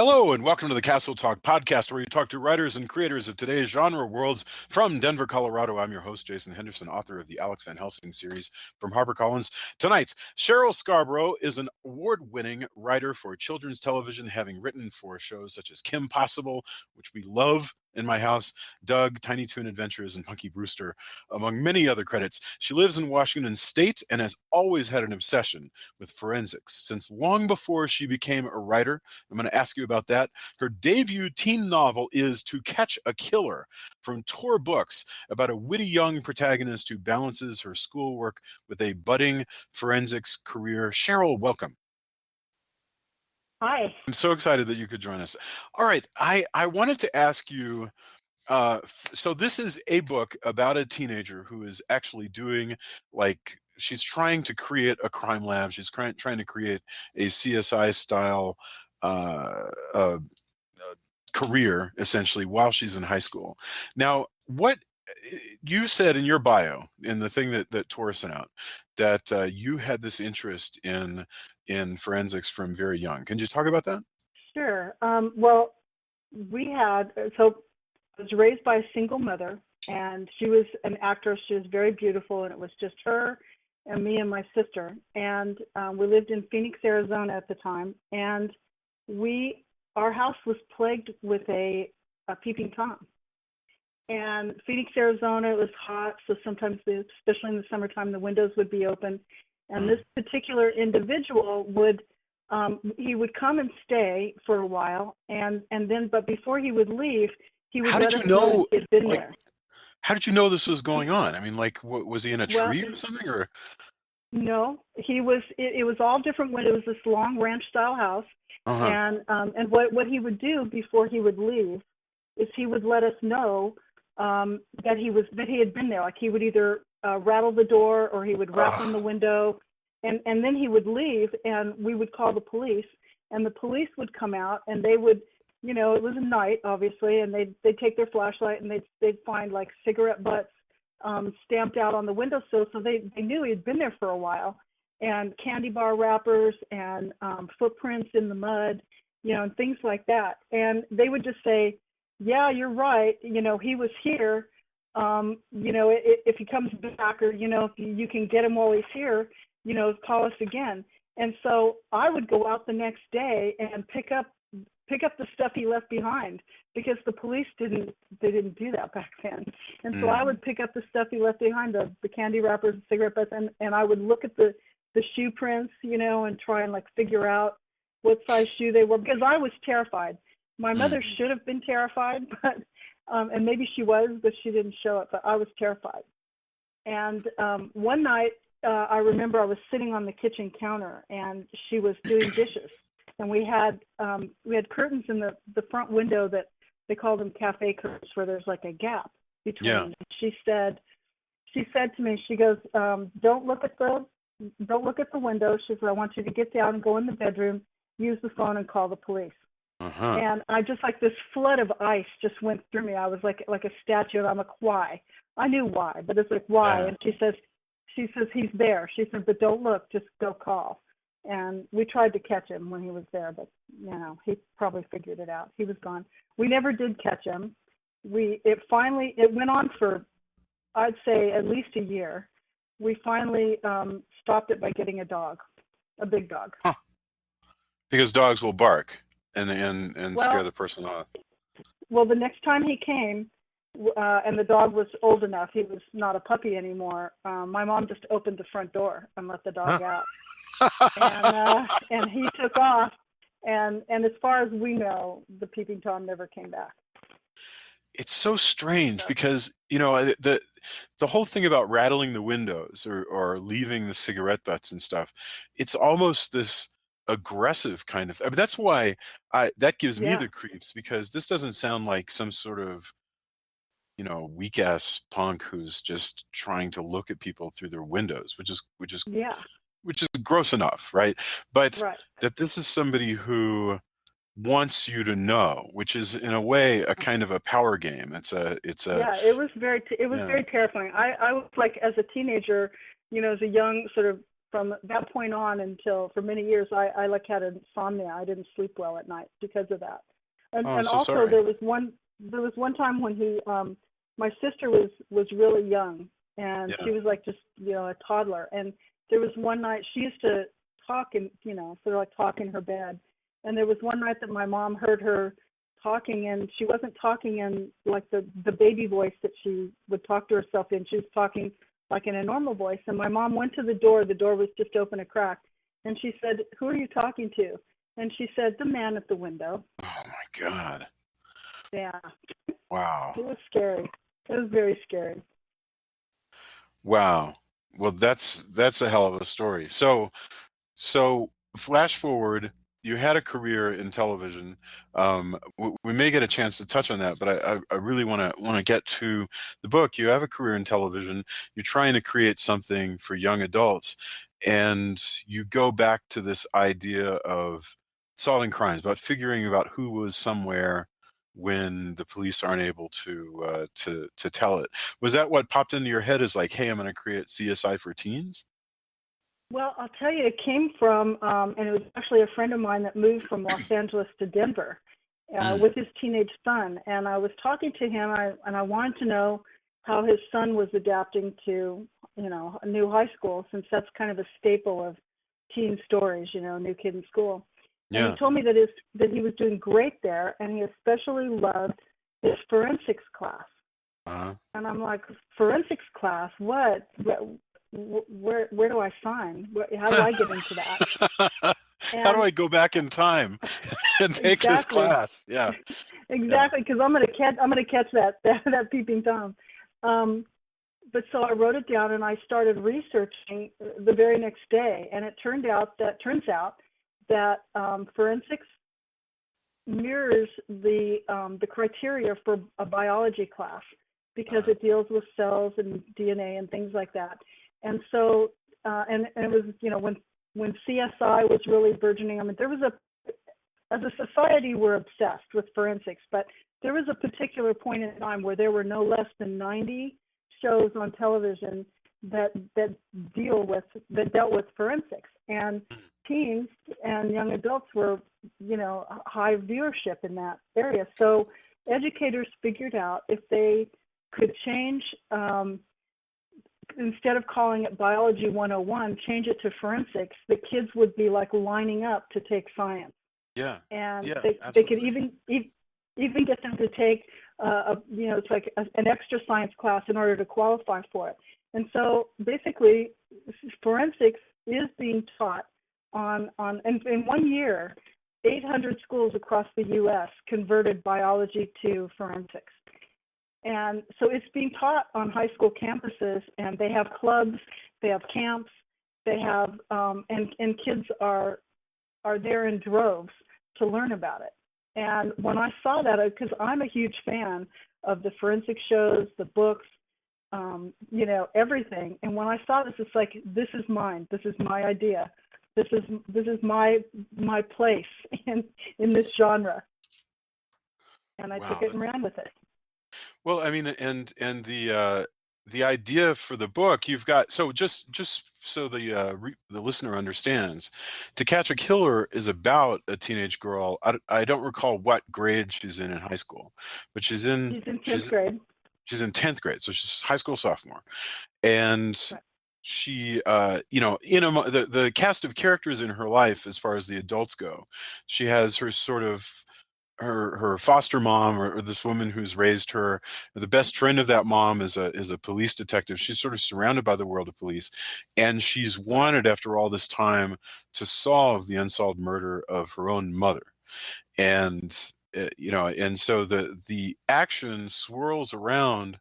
Hello, and welcome to the Castle Talk podcast, where we talk to writers and creators of today's genre worlds from Denver, Colorado. I'm your host, Jason Henderson, author of the Alex Van Helsing series from HarperCollins. Tonight, Sheryl Scarborough is an award-winning writer for children's television, having written for shows such as Kim Possible, which we love in my house, Doug, Tiny Toon Adventures, and Punky Brewster, among many other credits. She lives in Washington State and has always had an obsession with forensics. Since long before she became a writer, I'm going to ask you about that. Her debut teen novel is To Catch a Killer from Tor Books, about a witty young protagonist who balances her schoolwork with a budding forensics career. Sheryl, welcome. Hi. I'm so excited that you could join us. All right, I wanted to ask you, so this is a book about a teenager who is actually doing, like, she's trying to create a crime lab. She's trying to create a CSI style career, essentially, while she's in high school. Now, what you said in your bio, in the thing that Tor sent out, that you had this interest in forensics from very young. Can you talk about that? Sure. Well, so I was raised by a single mother, and she was an actress. She was very beautiful, and it was just her and me and my sister. And we lived in Phoenix, Arizona at the time, and our house was plagued with a peeping Tom. And Phoenix, Arizona, it was hot, so sometimes, especially in the summertime, the windows would be open. And this particular individual he would come and stay for a while, but before he would leave, he would let us know he had been there. How did you know this was going on? I mean, like, was he in a tree or something, or? No, he was. It was all different when it was this long ranch-style house, and what he would do before he would leave is he would let us know that he had been there. Like, he would either rattle the door or he would rap on the window, and then he would leave, and we would call the police, and the police would come out, and they would, it was a night, obviously, and they'd take their flashlight and they'd find, like, cigarette butts stamped out on the windowsill, so they knew he had been there for a while, and candy bar wrappers and footprints in the mud, and things like that. And they would just say, yeah, you're right, he was here. If he comes back, or, if you can get him while he's here, call us again. And so I would go out the next day and pick up the stuff he left behind, because the police didn't do that back then. And so I would pick up the stuff he left behind, the candy wrappers, cigarette butts, and I would look at the shoe prints, and try and, like, figure out what size shoe they were, because I was terrified. My mother should have been terrified, but and maybe she was, but she didn't show it, but I was terrified. And one night, I remember I was sitting on the kitchen counter, and she was doing dishes. And we had curtains in the front window that they call them cafe curtains, where there's, like, a gap between. Yeah. She said to me, she goes, don't look at the window. She said, I want you to get down and go in the bedroom, use the phone, and call the police. And I just, like, this flood of ice just went through me. I was like a statue, and I'm like, why? I knew why, but it's like, why? Yeah. And she says, he's there. She said, but don't look, just go call. And we tried to catch him when he was there, but, he probably figured it out. He was gone. We never did catch him. It went on for, I'd say, at least a year. We finally stopped it by getting a dog, a big dog. Huh. Because dogs will bark and scare the person off. Well, the next time he came, and the dog was old enough, he was not a puppy anymore, my mom just opened the front door and let the dog out. And he took off, and as far as we know, the peeping Tom never came back. It's so strange, because the whole thing about rattling the windows or leaving the cigarette butts and stuff, it's almost this aggressive kind of. I mean, that's why that gives me the creeps, because this doesn't sound like some sort of weak ass punk who's just trying to look at people through their windows, which is gross enough, right? But that this is somebody who wants you to know, which is, in a way, a kind of a power game. It was very terrifying. I was, like, as a teenager, as a young sort of from that point on until for many years, I like had insomnia. I didn't sleep well at night because of that. And, Oh, I'm and so also sorry. there was one time when my sister was really young, and Yeah. she was like just a toddler. And there was one night she used to talk and sort of like talk in her bed. And there was one night that my mom heard her talking, and she wasn't talking in like the baby voice that she would talk to herself in. She was talking like in a normal voice. And my mom went to the door. The door was just open a crack. And she said, "Who are you talking to?" And she said, "The man at the window." Oh my God. Yeah. Wow. It was scary. It was very scary. Wow. Well, that's a hell of a story. So flash forward, you had a career in television. We may get a chance to touch on that, but I really want to get to the book. You have a career in television. You're trying to create something for young adults, and you go back to this idea of solving crimes, about figuring out who was somewhere when the police aren't able to tell it. Was that what popped into your head as like, hey, I'm going to create CSI for teens? Well, I'll tell you, it came from, and it was actually a friend of mine that moved from Los Angeles to Denver with his teenage son. And I was talking to him, and I wanted to know how his son was adapting to, a new high school, since that's kind of a staple of teen stories, new kid in school. And Yeah. he told me that he was doing great there, and he especially loved his forensics class. Uh-huh. And I'm like, forensics class? What? Where do I sign? How do I get into that? How do I go back in time and take this class? Yeah. Exactly, because I'm gonna catch that peeping tom. But so I wrote it down and I started researching the very next day, and it turns out that forensics mirrors the criteria for a biology class, because it deals with cells and DNA and things like that. And so, and it was, when CSI was really burgeoning, I mean, as a society, we're obsessed with forensics, but there was a particular point in time where there were no less than 90 shows on television that dealt with forensics. And teens and young adults were, high viewership in that area. So educators figured out if they could change, instead of calling it Biology 101, change it to forensics, the kids would be like lining up to take science. Yeah. And yeah, they could even get them to take, it's like an extra science class in order to qualify for it. And so basically, forensics is being taught and in 1 year, 800 schools across the U.S. converted biology to forensics. And so it's being taught on high school campuses, and they have clubs, they have camps, they have, and kids are there in droves to learn about it. And when I saw that, because I'm a huge fan of the forensic shows, the books, everything. And when I saw this, it's like, this is mine. This is my idea. This is my place in this genre. And I took it and ran with it. Well, I mean, and the idea for the book, you've got, so just so the listener understands, To Catch a Killer is about a teenage girl. I don't recall what grade she's in high school, but she's in 10th grade. She's in 10th grade, so she's high school sophomore, and right. She, the cast of characters in her life, as far as the adults go, she has her sort of her foster mom, or this woman who's raised her. The best friend of that mom is a police detective. She's sort of surrounded by the world of police, and she's wanted after all this time to solve the unsolved murder of her own mother. And and so the action swirls around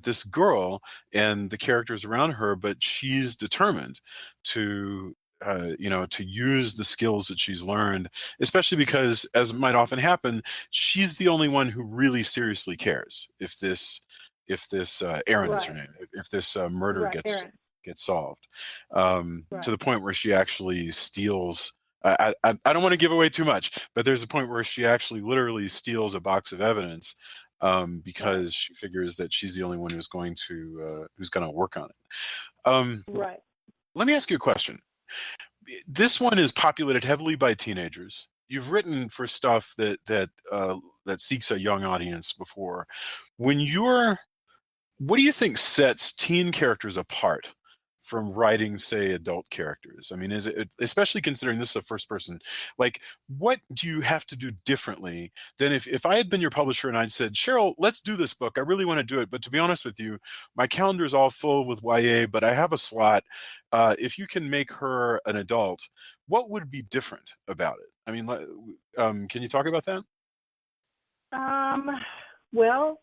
this girl and the characters around her, but she's determined to to use the skills that she's learned, especially because, as might often happen, she's the only one who really seriously cares if this Erin is her name, if this murder gets solved, to the point where she actually steals. I don't want to give away too much, but there's a point where she actually literally steals a box of evidence, because she figures that she's the only one who's going to work on it. Right. Let me ask you a question. This one is populated heavily by teenagers. You've written for stuff that seeks a young audience before. When you're What do you think sets teen characters apart from writing, say, adult characters? I mean, is it, especially considering this is a first person, like, what do you have to do differently than if I had been your publisher and I'd said, Sheryl, let's do this book. I really want to do it. But to be honest with you, my calendar is all full with YA, but I have a slot. If you can make her an adult, what would be different about it? I mean, can you talk about that? Um, well,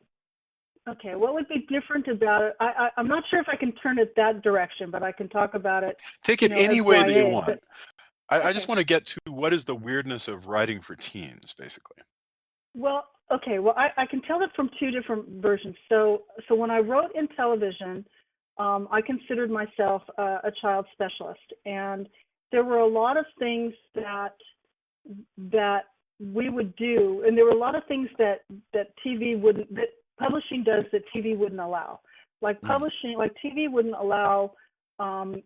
okay, what would be different about it? I'm not sure if I can turn it that direction, but I can talk about it, Take it as any way that you YA. want. But I just okay, want to get to what is the weirdness of writing for teens, basically. well, okay, well, I can tell it from two different versions. So when I wrote in television, I considered myself a child specialist, and there were a lot of things that we would do, and there were a lot of things that TV wouldn't, that publishing does that TV wouldn't allow. Like publishing, like TV wouldn't um,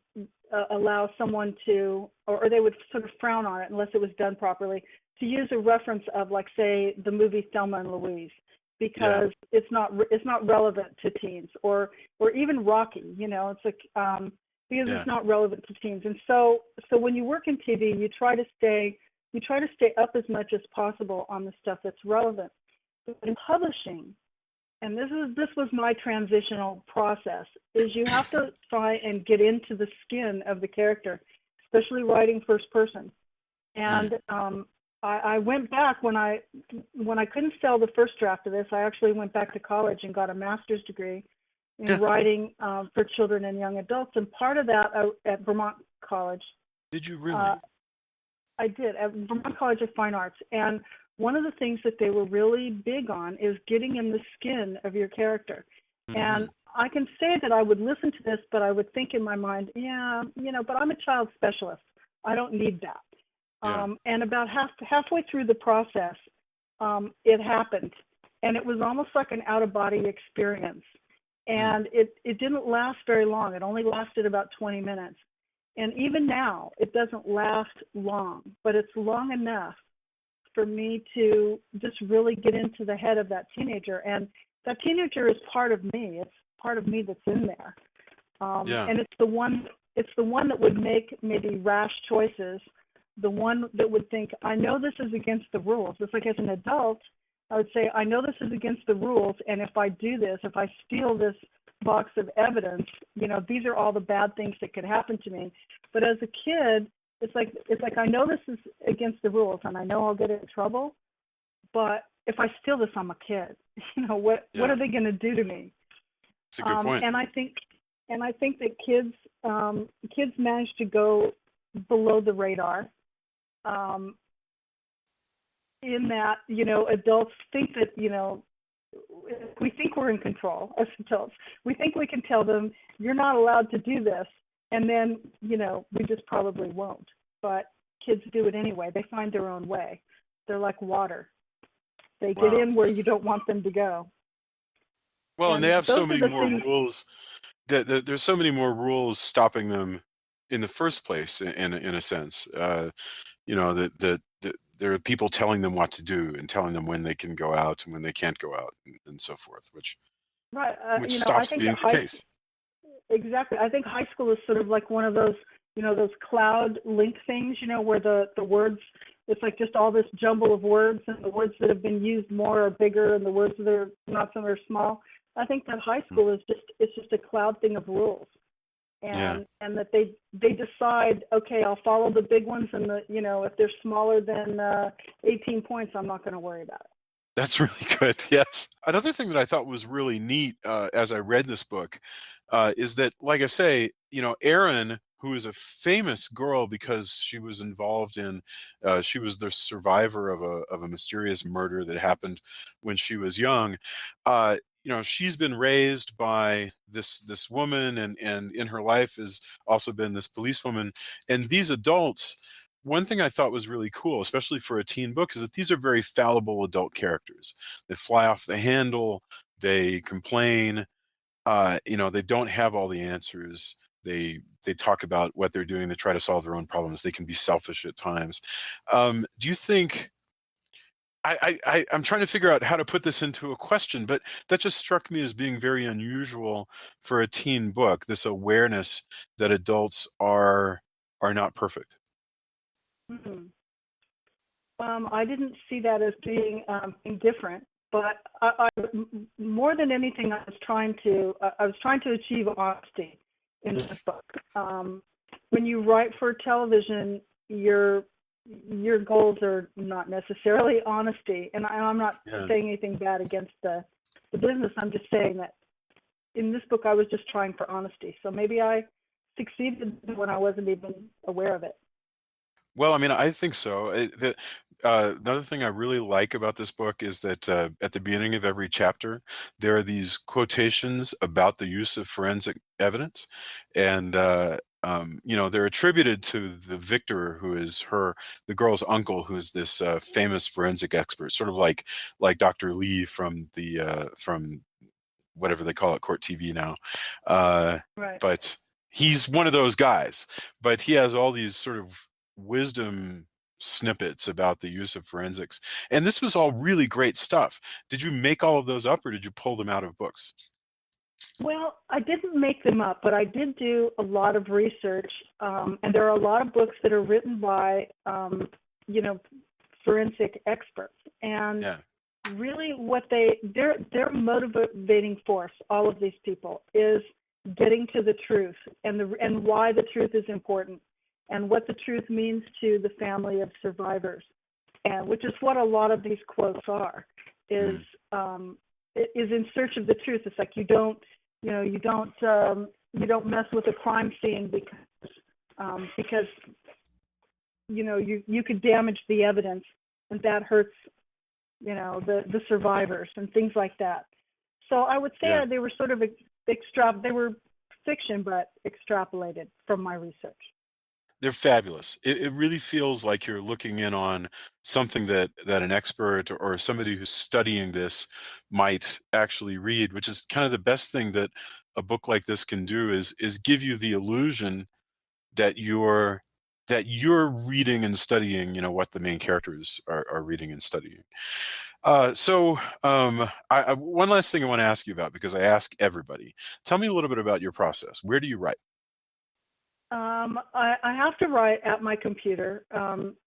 allow someone to, or they would sort of frown on it unless it was done properly, to use a reference of, like, say, the movie Thelma and Louise, Yeah, because it's not relevant to teens, or even Rocky. It's like, because yeah, it's not relevant to teens. And so when you work in TV, you try to stay up as much as possible on the stuff that's relevant. But in publishing, and this was my transitional process, is you have to try and get into the skin of the character, especially writing first person. mm, And I went back when I couldn't sell the first draft of this. I actually went back to college and got a master's degree in yeah. writing for children and young adults. And part of that at Vermont College, Did you uh, really? I did at Vermont College of Fine Arts. And one of the things that they were really big on is getting in the skin of your character. Hmm. And I can say that I would listen to this, but I would think in my mind, yeah, but I'm a child specialist. I don't need that. Yeah. And about halfway through the process, it happened, and it was almost like an out of body experience. Mm, And it didn't last very long. It only lasted about 20 minutes. And even now, it doesn't last long, but it's long enough for me to just really get into the head of that teenager. And that teenager is part of me. It's part of me that's in there. yeah. And it's the one that would make maybe rash choices, the one that would think, I know this is against the rules. It's like, as an adult, I would say, I know this is against the rules, and if I do this, if I steal this box of evidence, these are all the bad things that could happen to me. But as a kid, it's like I know this is against the rules, and I know I'll get in trouble, but if I steal this, I'm a kid. What Yeah. are they going to do to me? It's a good point. And I think that kids manage to go below the radar, um, in that adults think that we think we're in control as adults. We think we can tell them, you're not allowed to do this, and then we just probably won't. But kids do it anyway. They find their own way. They're like water. They get Wow. in where you don't want them to go. Well, and they And have so those are many the more things. rules there's so many more rules stopping them in the first place, in a sense. That there are people telling them what to do and telling them when they can go out and when they can't go out, and so forth, Right. which I stops think that being the case. exactly. I think high school is sort of like one of those cloud link things, where the words, it's like just all this jumble of words, and the words that have been used more are bigger, and the words that are not so are small. I think that high Mm, school is just a cloud thing of rules, yeah. and that they decide, okay, I'll follow the big ones, and if they're smaller than 18 points, I'm not going to worry about it. That's really good. Yes. Another thing that I thought was really neat, as I read this book, is that, like I say, Erin, who is a famous girl because she was involved in, she was the survivor of a mysterious murder that happened when she was young. She's been raised by this woman, and in her life has also been this policewoman, and these adults. One thing I thought was really cool, especially for a teen book, is that these are very fallible adult characters. They fly off the handle, they complain, they don't have all the answers, they talk about what they're doing to try to solve their own problems. They can be selfish at times. Do you think? I'm trying to figure out how to put this into a question, but that just struck me as being very unusual for a teen book. This awareness that adults are not perfect. Hmm. I didn't see that as being indifferent, but more than anything, I was trying to achieve honesty in this book. When you write for television, your goals are not necessarily honesty, and I'm not saying anything bad against the business. I'm just saying that in this book, I was just trying for honesty. So maybe I succeeded when I wasn't even aware of it. Well, I mean, I think so. Another thing I really like about this book is that at the beginning of every chapter, there are these quotations about the use of forensic evidence, and they're attributed to the victor, who is the girl's uncle, who is this famous forensic expert, sort of like Dr. Lee from whatever they call it, Court TV now. Right. But he's one of those guys. But he has all these sort of wisdom snippets about the use of forensics. And this was all really great stuff. Did you make all of those up, or did you pull them out of books? Well, I didn't make them up, but I did do a lot of research, and there are a lot of books that are written by, forensic experts. And really, their motivating force, all of these people, is getting to the truth and why the truth is important, and what the truth means to the family of survivors, and which is what a lot of these quotes are. Is in search of the truth. It's like you don't mess with a crime scene because you could damage the evidence, and that hurts the survivors and things like that. So I would say they were sort of they were fiction, but extrapolated from my research. They're fabulous. It really feels like you're looking in on something that an expert or somebody who's studying this might actually read, which is kind of the best thing that a book like this can do, is give you the illusion that you're reading and studying, what the main characters are reading and studying. One last thing I want to ask you about, because I ask everybody. Tell me a little bit about your process. Where do you write? I have to write at my computer,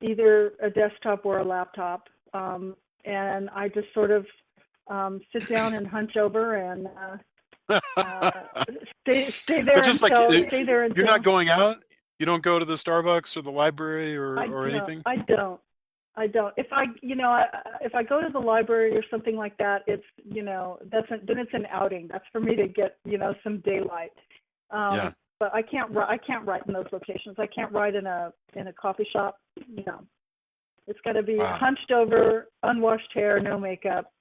either a desktop or a laptop, and I just sort of sit down and hunch over and stay there but just until like stay there until you're not going out. You don't go to the Starbucks or the library or anything. I don't. If I go to the library or something like that, it's then it's an outing. That's for me to get some daylight. But I can't write in those locations. I can't write in a coffee shop. It's got to be hunched over, unwashed hair, no makeup.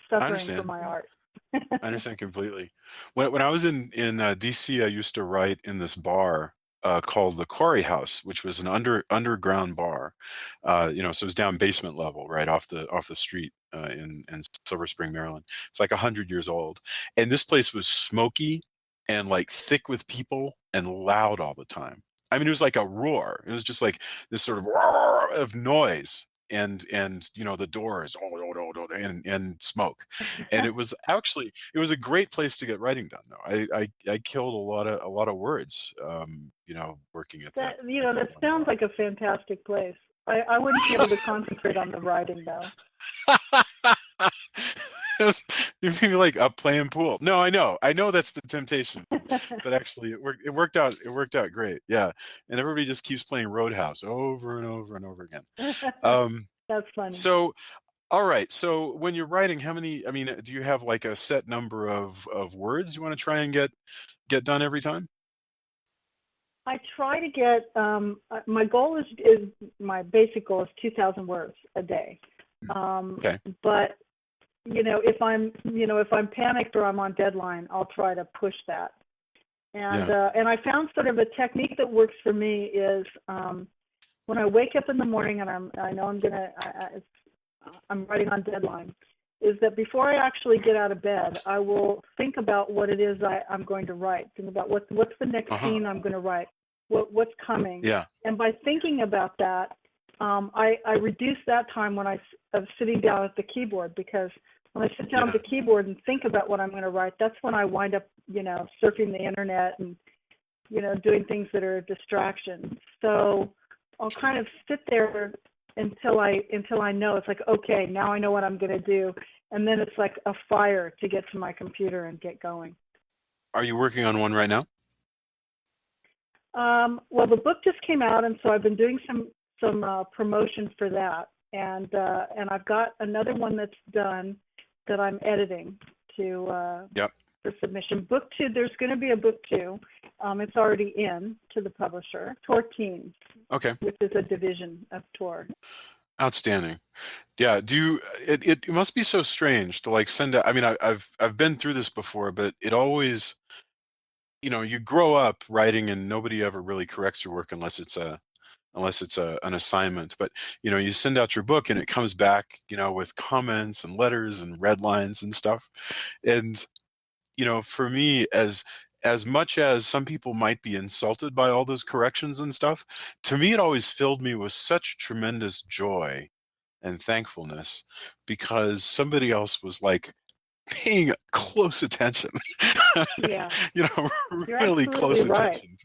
Suffering for my art. I understand completely. When I was in DC, I used to write in this bar called the Quarry House, which was an underground bar. So it was down basement level, right off the street in Silver Spring, Maryland. It's like 100 years old, and this place was smoky and like thick with people and loud all the time. I mean, it was like a roar. It was just like this sort of roar of noise and the doors and smoke. And it was a great place to get writing done, though. I killed a lot of words, working at that. That sounds like a fantastic place. I wouldn't be able to concentrate on the writing, though. You'd be like up playing pool. No, I know that's the temptation, but actually it worked out great. Yeah, and everybody just keeps playing Roadhouse over and over and over again. That's funny. So, all right. So when you're writing, do you have like a set number of words you want to try and get done every time? I try to get my goal is my basic goal is 2,000 words a day. Okay. But if I'm panicked or I'm on deadline, I'll try to push that. And I found sort of a technique that works for me is when I wake up in the morning and I'm writing on deadline, is that before I actually get out of bed, I will think about what it is I'm going to write. Think about what's the next scene I'm going to write, what's coming. Yeah. And by thinking about that, I reduce that time when I'm sitting down at the keyboard, because when I sit down at the keyboard and think about what I'm going to write, that's when I wind up, surfing the internet and, doing things that are distractions. So I'll kind of sit there until I know it's like, okay, now I know what I'm going to do. And then it's like a fire to get to my computer and get going. Are you working on one right now? Well, the book just came out, and so I've been doing some promotion for that. And I've got another one that's done that I'm editing to for submission. Book 2, there's going to be a book 2. It's already in to the publisher, Tor Teens. Okay. Which is a division of Tor. Outstanding. Yeah. It must be so strange to like send out. I mean, I've been through this before, but it always, you grow up writing and nobody ever really corrects your work unless it's an assignment. But you send out your book and it comes back, with comments and letters and red lines and stuff. And for me, as much as some people might be insulted by all those corrections and stuff, to me it always filled me with such tremendous joy and thankfulness, because somebody else was like paying close attention. Yeah. Really close attention.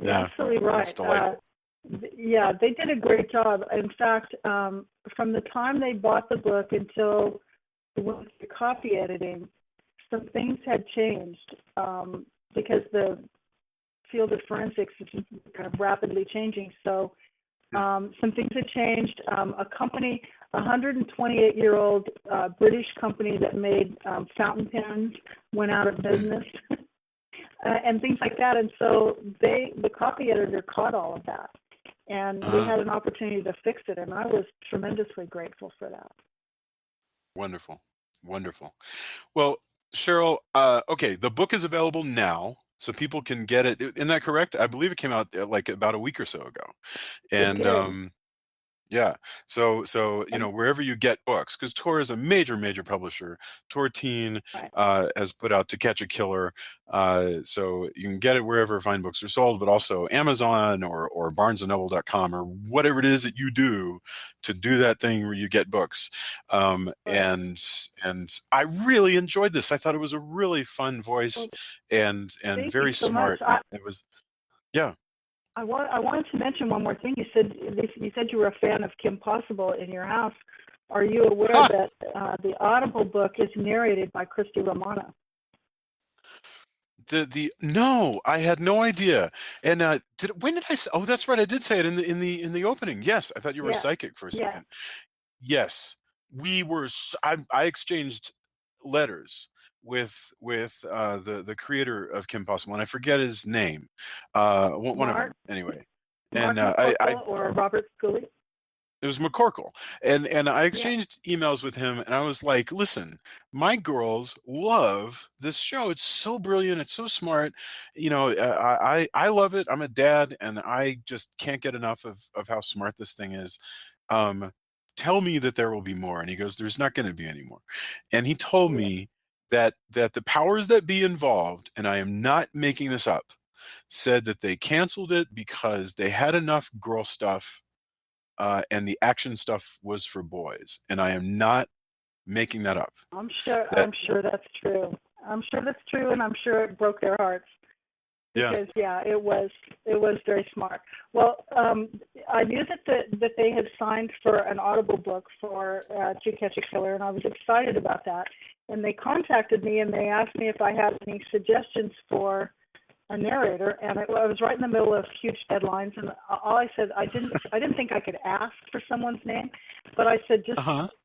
You're absolutely right. That's delightful. Yeah, they did a great job. In fact, from the time they bought the book until we went to copy editing, some things had changed because the field of forensics is kind of rapidly changing. So some things had changed. A company, a 128-year-old British company that made fountain pens went out of business and things like that. And so the copy editor caught all of that. And we had an opportunity to fix it, and I was tremendously grateful for that. Wonderful. Wonderful. Well, Sheryl, okay, the book is available now, so people can get it. Isn't that correct? I believe it came out like about a week or so ago. And yeah, so wherever you get books, because Tor is a major publisher. Tor Teen has put out To Catch a Killer, so you can get it wherever fine books are sold, but also Amazon or BarnesandNoble.com or whatever it is that you do to do that thing where you get books. And I really enjoyed this. I thought it was a really fun voice and very smart. It was, yeah. I wanted to mention one more thing. You said you were a fan of Kim Possible in your house. Are you aware that the Audible book is narrated by Christy Romano? No, I had no idea. And when did I say? Oh, that's right. I did say it in the opening. Yes, I thought you were a psychic for a second. Yes, we were. I exchanged letters with the creator of Kim Possible, and I forget his name. One of them, anyway. Mark McCorkle or Robert Scully? It was McCorkle, and I exchanged emails with him, and I was like, "Listen, my girls love this show. It's so brilliant. It's so smart. I love it. I'm a dad, and I just can't get enough of how smart this thing is. Tell me that there will be more." And he goes, "There's not going to be any more." And he told me that the powers that be involved, and I am not making this up, said that they canceled it because they had enough girl stuff, and the action stuff was for boys. And I am not making that up. I'm sure that's true. I'm sure that's true, and I'm sure it broke their hearts. Because it was very smart. Well, I knew that they had signed for an Audible book for To Catch a Killer, and I was excited about that. And they contacted me and they asked me if I had any suggestions for a narrator. And I was right in the middle of huge deadlines, and all I said, I didn't think I could ask for someone's name, but I said just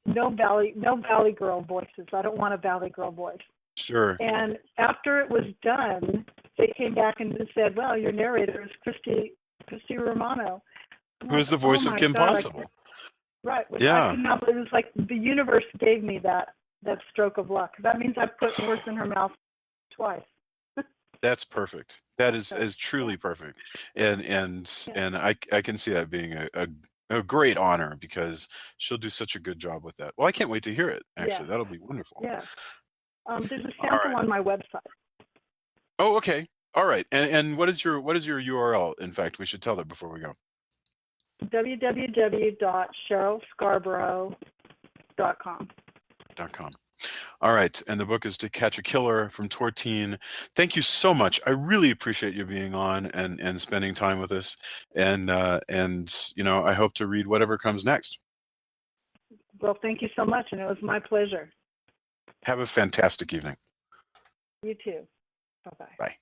no Valley Girl voices. I don't want a Valley Girl voice. Sure. And after it was done, they came back and said, "Well, your narrator is Christy Romano." Who is the voice of Kim Possible? Right. Yeah. It was like the universe gave me that stroke of luck. That means I put words in her mouth twice. That's perfect. That is truly perfect. And I can see that being a a great honor because she'll do such a good job with that. Well, I can't wait to hear it. Actually, that'll be wonderful. Yeah. There's a All sample right. on my website. Oh, okay. All right. And what is your URL? In fact, we should tell that before we go. www.SherylScarborough.com. .com. All right, and the book is To Catch a Killer from Tortine. Thank you so much. I really appreciate you being on and spending time with us. And you know, I hope to read whatever comes next. Well, thank you so much, and it was my pleasure. Have a fantastic evening. You too. Bye-bye. Bye.